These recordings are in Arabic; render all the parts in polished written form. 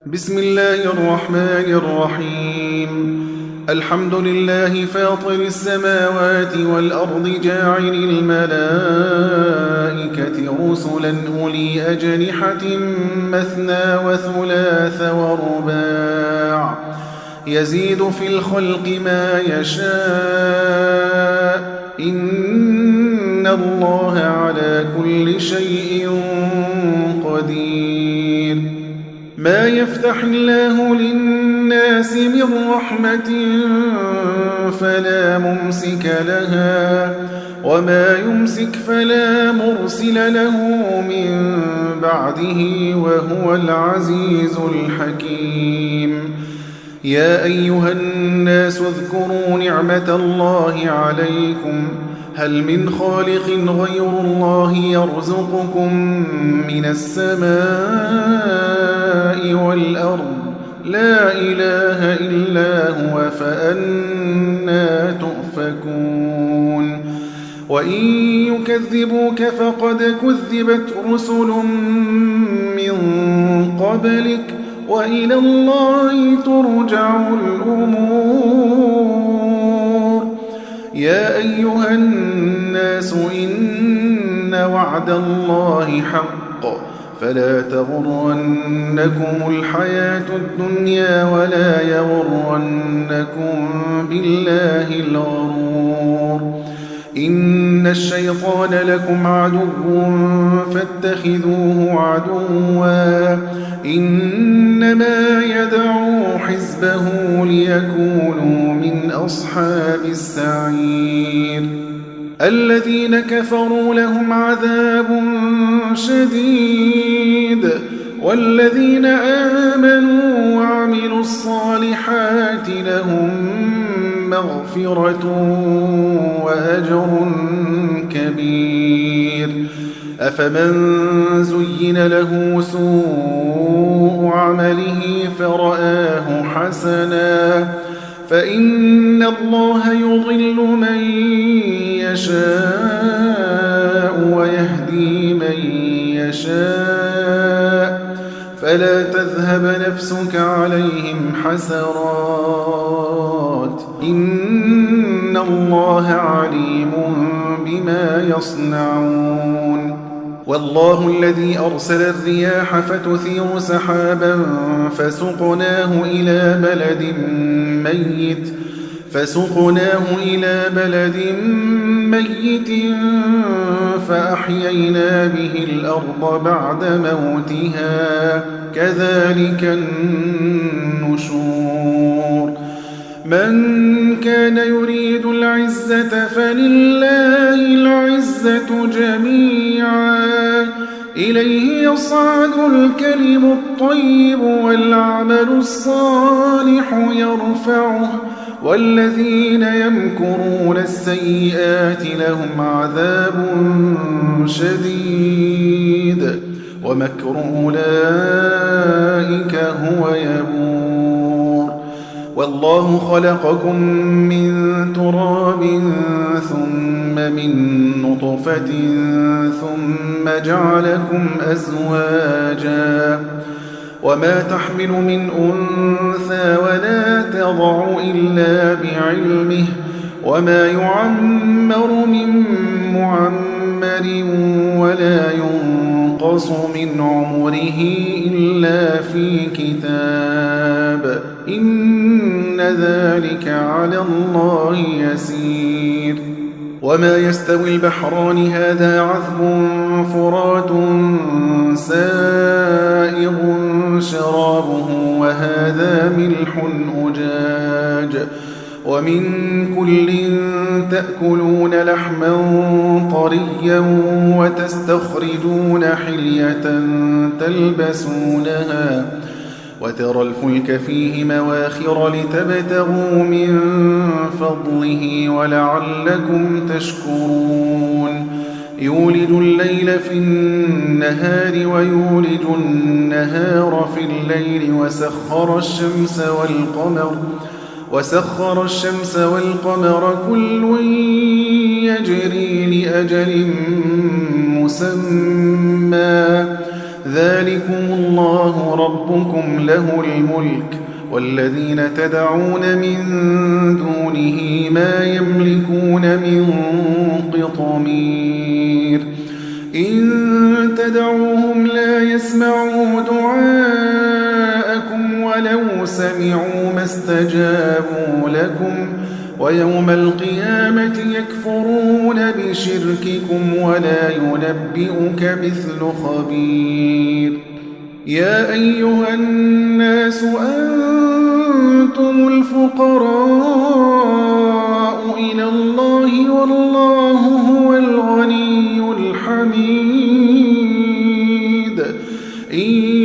بسم الله الرحمن الرحيم. الحمد لله فاطر السماوات والأرض جاعل الملائكة رسلا أولي أجنحة مثنى وثلاث ورباع يزيد في الخلق ما يشاء إن الله على كل شيء قدير. ما يفتح الله للناس من رحمة فلا ممسك لها وما يمسك فلا مرسل له من بعده وهو العزيز الحكيم. يا أيها الناس اذكروا نعمة الله عليكم هل من خالق غير الله يرزقكم من السماء والأرض لا إله إلا هو فأنى تؤفكون. وإن يكذبوك فقد كذبت رسل من قبلك وإلى الله ترجع الأمور. يا أيها الناس إن وعد الله حق فلا تغرنكم الحياة الدنيا ولا يغرنكم بالله الغرور. إن الشيطان لكم عدو فاتخذوه عدوا إنما يدعو حزبه ليكونوا من أصحاب السعير. الذين كفروا لهم عذاب شديد والذين آمنوا وعملوا الصالحات لهم مغفرة وأجر كبير. أفمن زين له سوء عمله فرآه حسنا فإن الله يضل من يشاء ويهدي من يشاء فلا تذهب نفسك عليهم حسرات إن الله عليم بما يصنعون. والله الذي أرسل الرياح فتثير سحابا فسقناه إلى بلد ميت فأحيينا به الأرض بعد موتها كذلك النشور. من كان يريد العزة فلله العزة جميعا إليه يصعد الكلم الطيب والعمل الصالح يرفعه والذين يمكرون السيئات لهم عذاب شديد ومكر أولئك هو يبور. والله خلقكم من تراب ثم من نطفة ثم جعلكم أزواجا وما تحمل من أنثى ولا تضع إلا بعلمه وما يعمر من معمر ولا ينقص من عمره إلا في كتاب إن ذلك على الله يسير. وما يستوي البحران هذا عذب فرات سائغ شرابه وهذا ملح أجاج ومن كل تأكلون لحما طريا وتستخرجون حلية تلبسونها وترى الفلك فيه مواخر لتبتغوا من فضله ولعلكم تشكرون. يولد الليل في النهار ويولد النهار في الليل وسخر الشمس والقمر كل يجري لأجل مسمى ذلكم الله ربكم له الملك والذين تدعون من دونه ما يملكون من قطمير إن تدعوهم لا يسمعوا دعاءكم ولو سمعوا ما استجابوا لكم ويوم القيامة يكفرون بشرككم ولا ينبئك مثل خبير يا أيها الناس أنتم الفقراء إلى الله والله هو الغني الحميد إن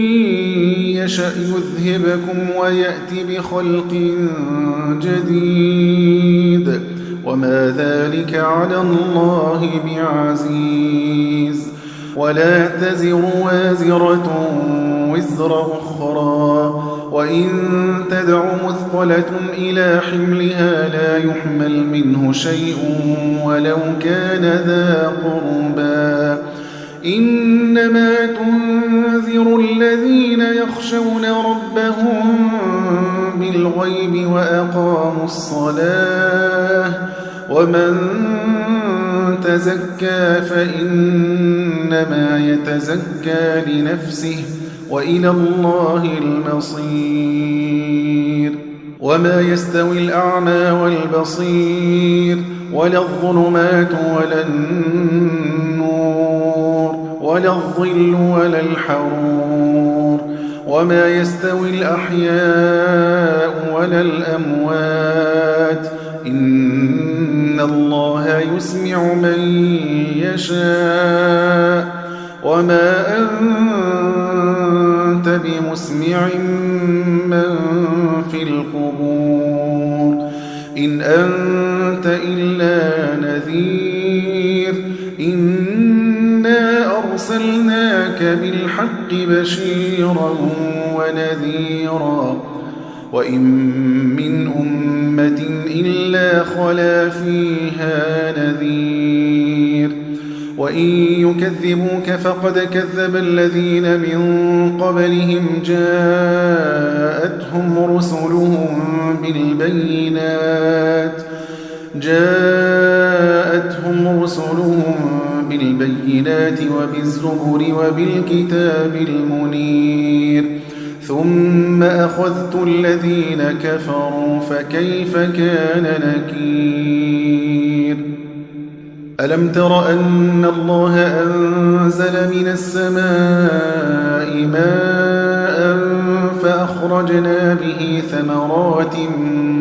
يشأ يذهبكم ويأتي بخلق جديد وما ذلك على الله بعزيز ولا تزر وازرة وزر أخرى وإن تدع مثقلة إلى حملها لا يحمل منه شيء ولو كان ذا قربى إنما تنذر الذين يخشون ربهم بالغيب وأقاموا الصلاة ومن تزكى فإنما يتزكى لنفسه وإلى الله المصير وما يستوي الأعمى والبصير ولا الظلمات ولا النور ولا الظل ولا الحرور وما يستوي الأحياء ولا الأموات إن الله يسمع من يشاء وما أنت بمسمع من في القبور إن أنت إلا نذير إنا أرسلناك بالحق بشيرا ونذيرا وإن من أمة إلا خلا فيها نذير وإن يكذبوك فقد كذب الذين من قبلهم جاءتهم رسلهم بالبينات وبالزبر وبالكتاب المنير ثم أخذت الذين كفروا فكيف كان نكير ألم تر أن الله أنزل من السماء ماء فأخرجنا به ثمرات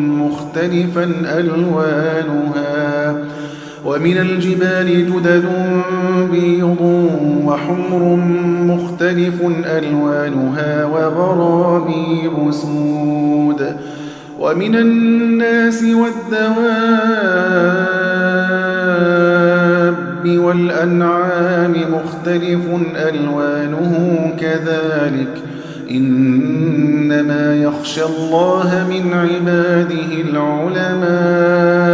مختلفا ألوانها ومن الجبال جدد بيض وحمر مختلف ألوانها وغرابيب سود ومن الناس والدواب والأنعام مختلف ألوانه كذلك إنما يخشى الله من عباده العلماء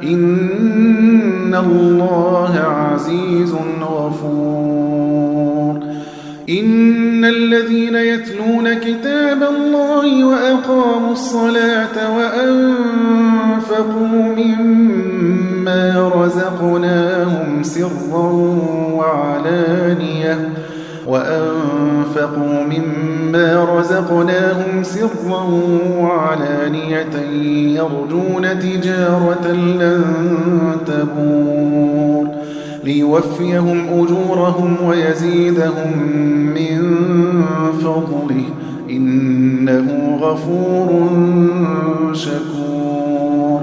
إن الله عزيز غفور إن الذين يتلون كتاب الله وأقاموا الصلاة وأنفقوا مما رزقناهم سرا وعلانية يرجون تجارة لن تبور ليوفيهم أجورهم ويزيدهم من فضله إنه غفور شكور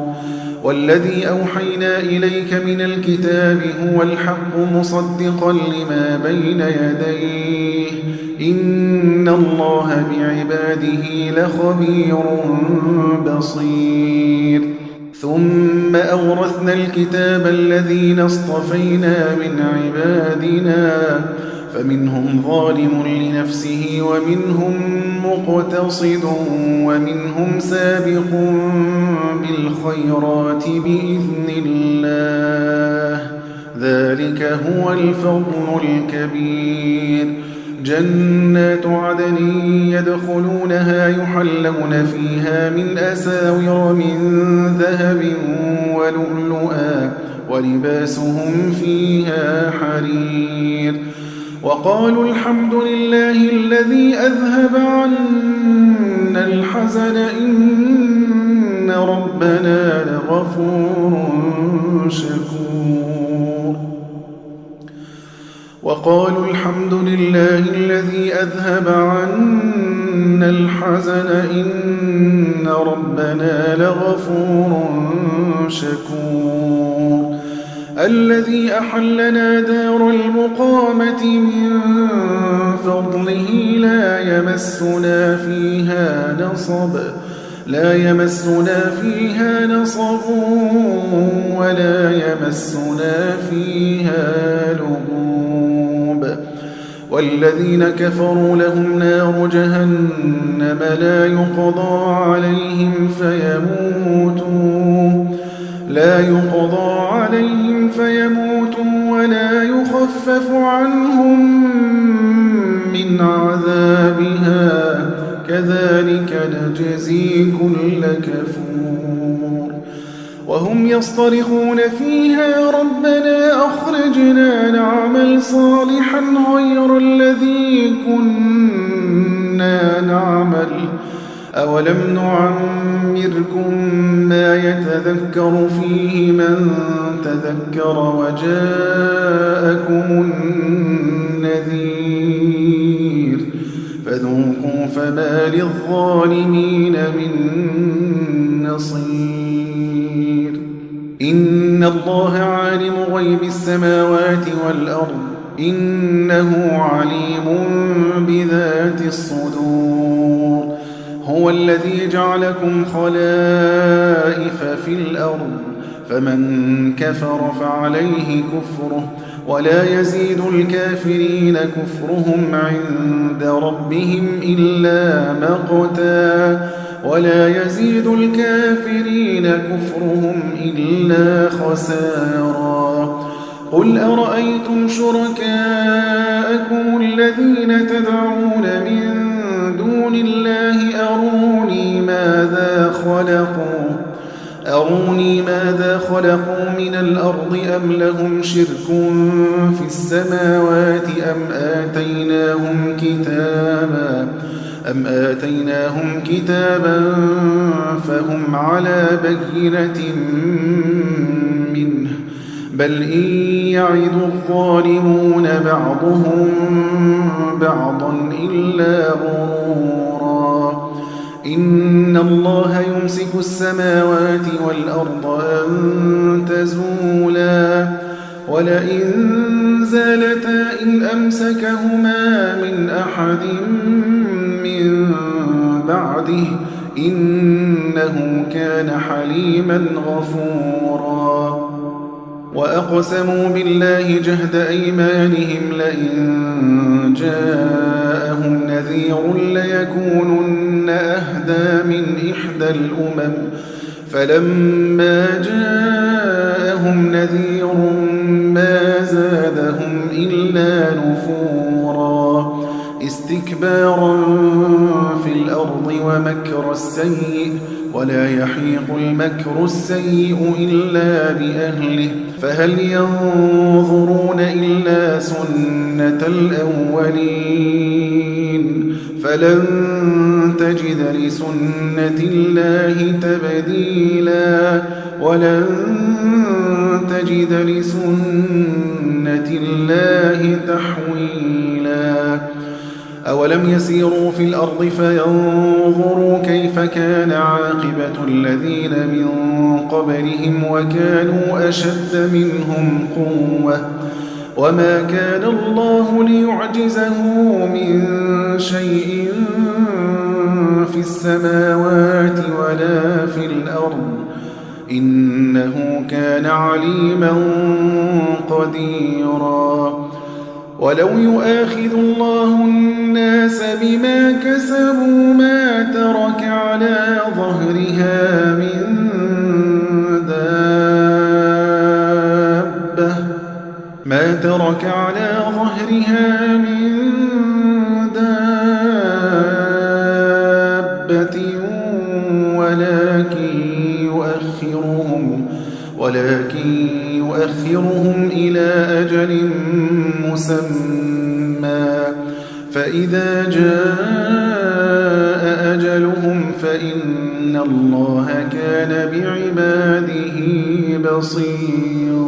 والذي أوحينا إليك من الكتاب هو الحق مصدقا لما بين يديه إن الله بعباده لخبير بصير ثم أورثنا الكتاب الذين اصطفينا من عبادنا فمنهم ظالم لنفسه ومنهم مقتصد ومنهم سابق بالخيرات بإذن الله ذلك هو الفضل الكبير جنات عدن يدخلونها يحلون فيها من أساور من ذهب ولؤلؤا ولباسهم فيها حرير وقالوا الحمد لله الذي أذهب عنا الحزن إن ربنا لغفور شكور وقالوا الحمد لله الذي أذهب عنا الحزن إن ربنا لغفور شكور الذي أحلنا دار المقامة من فضله لا يمسنا فيها نصب ولا يمسنا فيها لغوب والذين كفروا لهم نار جهنم لا يقضى عليهم فيموتوا ولا يخفف عنهم من عذابها كذلك نجزي كل كفور وهم يصطرخون فيها ربنا أخرجنا نعمل صالحا غير الذي كنا نعمل أولم نعمركم ما يتذكر فيه من تذكر وجاءكم النذير فذوقوا فما للظالمين من نصير إن الله عالم غيب السماوات والأرض إنه عليم بذات الصدور هو الذي جعلكم خلائف في الأرض فمن كفر فعليه كفره ولا يزيد الكافرين كفرهم عند ربهم إلا مقتا ولا يزيد الكافرين كفرهم إلا خسارا قل أرأيتم شركاءكم الذين تدعون من دون الله أروني ماذا خلقوا من الأرض أم لهم شرك في السماوات أم آتيناهم كتابا فهم على بينة منه بل إن يعد الظالمون بعضهم بعضا إلا غرورا إن الله يمسك السماوات والأرض أن تزولا ولئن زالتا إن أمسكهما من أحد من بعده إنه كان حليما غفورا وأقسموا بالله جهد أيمانهم لئن جاءهم نذير ليكونن أهدى من إحدى الأمم فلما جاءهم نذير ما زادهم إلا نفورا استكبارا في الأرض ومكر السيء ولا يحيق المكر السيء إلا بأهله فهل ينظرون إلا سنة الأولين فلن تجد لسنة الله تبديلا ولن تجد لسنة الله تحويلا أولم يسيروا في الأرض فينظروا كيف كان عاقبة الذين من قبلهم وكانوا أشد منهم قوة وما كان الله ليعجزه من شيء في السماوات ولا في الأرض إنه كان عليما قديرا ولو يؤاخذ الله الناس بما كسبوا ما ترك على ظهرها من دابة ولكن يؤخرهم إلى أجل مسمى فإذا جاء أجلهم فإن الله كان بعباده بصيراً